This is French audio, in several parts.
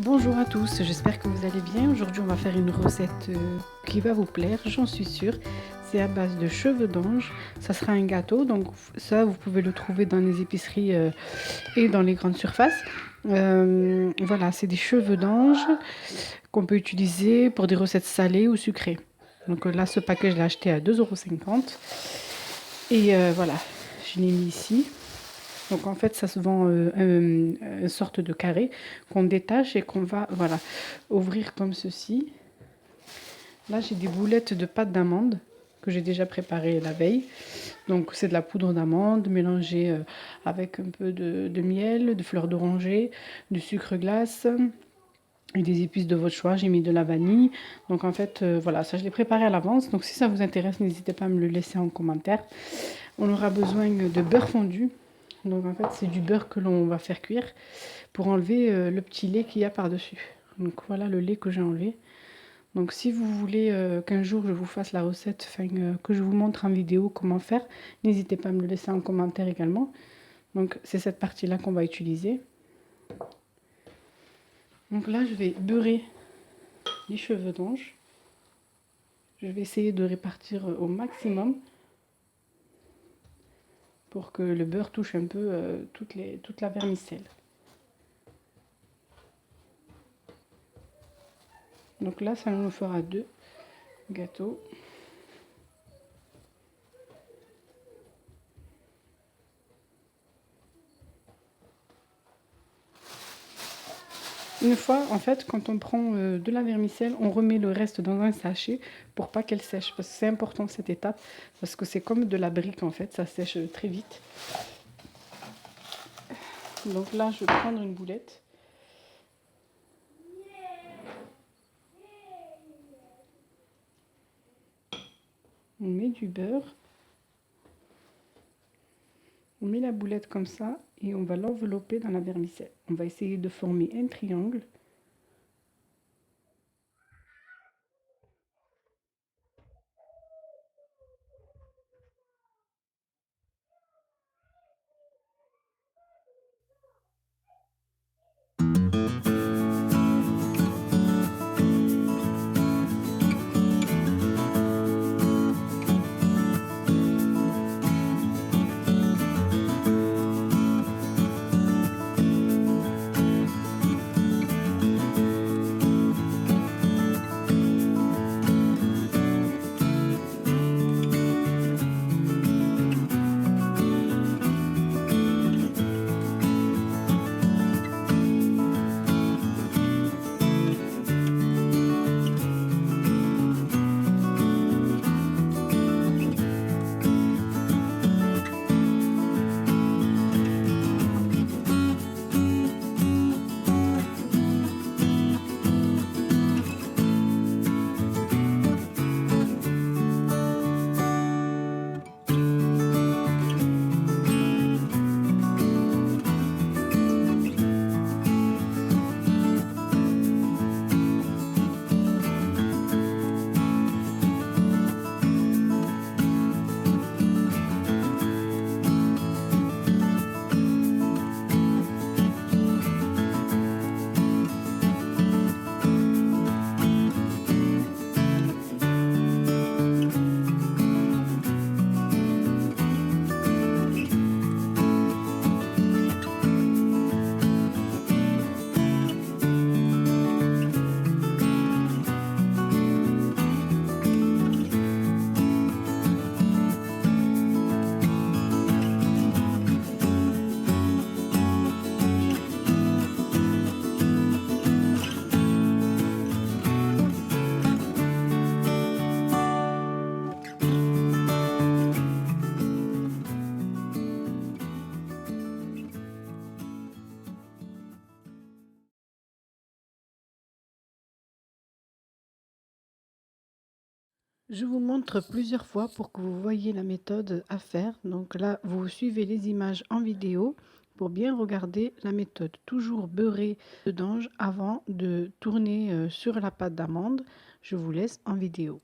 Bonjour à tous, j'espère que vous allez bien. Aujourd'hui, on va faire une recette qui va vous plaire, j'en suis sûre. C'est à base de cheveux d'ange. Ça sera un gâteau, donc ça, vous pouvez le trouver dans les épiceries et dans les grandes surfaces. Voilà, c'est des cheveux d'ange qu'on peut utiliser pour des recettes salées ou sucrées. Donc là, ce paquet, je l'ai acheté à 2,50 €. Et voilà, je l'ai mis ici. Donc en fait, ça se vend une sorte de carré qu'on détache et qu'on va voilà, ouvrir comme ceci. Là, j'ai des boulettes de pâte d'amande que j'ai déjà préparées la veille. Donc c'est de la poudre d'amande mélangée avec un peu de miel, de fleurs d'oranger, du sucre glace et des épices de votre choix. J'ai mis de la vanille. Donc en fait, voilà, ça je l'ai préparé à l'avance. Donc si ça vous intéresse, n'hésitez pas à me le laisser en commentaire. On aura besoin de beurre fondu. Donc en fait, c'est du beurre que l'on va faire cuire pour enlever le petit lait qu'il y a par-dessus. Donc voilà le lait que j'ai enlevé. Donc si vous voulez qu'un jour je vous fasse la recette, que je vous montre en vidéo comment faire, n'hésitez pas à me le laisser en commentaire également. Donc c'est cette partie-là qu'on va utiliser. Donc là, je vais beurrer les cheveux d'ange. Je vais essayer de répartir au maximum pour que le beurre touche un peu toute la vermicelle. Donc là, ça nous fera 2 gâteaux. Une fois, en fait, quand on prend de la vermicelle, on remet le reste dans un sachet pour pas qu'elle sèche. Parce que c'est important cette étape, parce que c'est comme de la brique en fait, ça sèche très vite. Donc là, je vais prendre une boulette. On met du beurre. On met la boulette comme ça et on va l'envelopper dans la vermicelle. On va essayer de former un triangle. Je vous montre plusieurs fois pour que vous voyez la méthode à faire. Donc là, vous suivez les images en vidéo pour bien regarder la méthode. Toujours beurrer le d'ange avant de tourner sur la pâte d'amande. Je vous laisse en vidéo.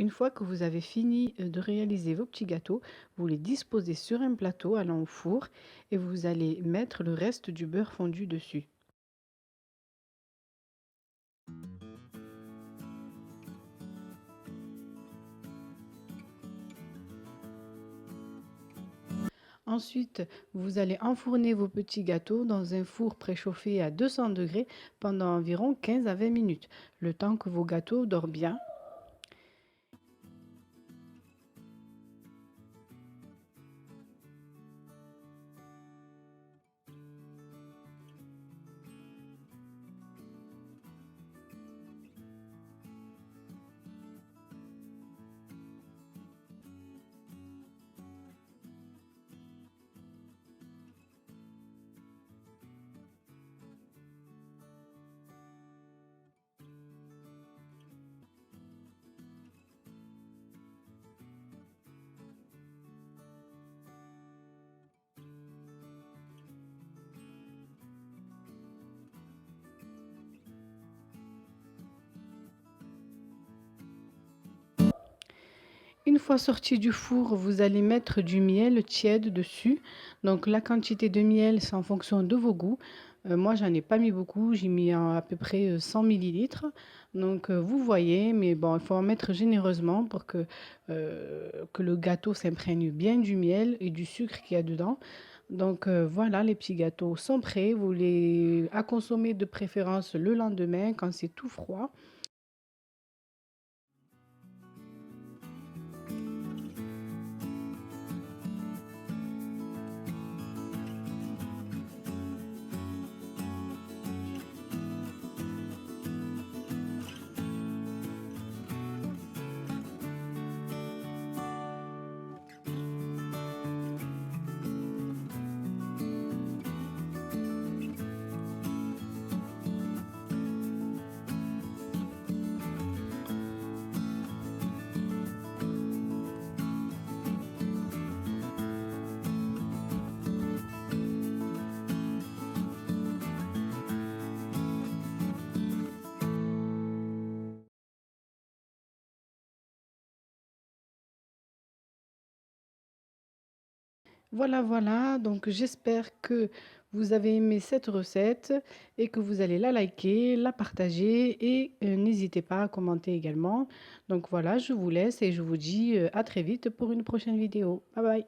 Une fois que vous avez fini de réaliser vos petits gâteaux, vous les disposez sur un plateau allant au four et vous allez mettre le reste du beurre fondu dessus. Ensuite, vous allez enfourner vos petits gâteaux dans un four préchauffé à 200 degrés pendant environ 15 à 20 minutes, le temps que vos gâteaux dorent bien. Une fois sorti du four, vous allez mettre du miel tiède dessus. Donc la quantité de miel, c'est en fonction de vos goûts. Moi, j'en ai pas mis beaucoup, j'ai mis à peu près 100 millilitres. Donc vous voyez, mais bon, il faut en mettre généreusement pour que le gâteau s'imprègne bien du miel et du sucre qu'il y a dedans. Donc voilà, les petits gâteaux sont prêts. Vous les à consommer de préférence le lendemain quand c'est tout froid. Voilà, voilà, donc j'espère que vous avez aimé cette recette et que vous allez la liker, la partager et n'hésitez pas à commenter également. Donc voilà, je vous laisse et je vous dis à très vite pour une prochaine vidéo. Bye bye.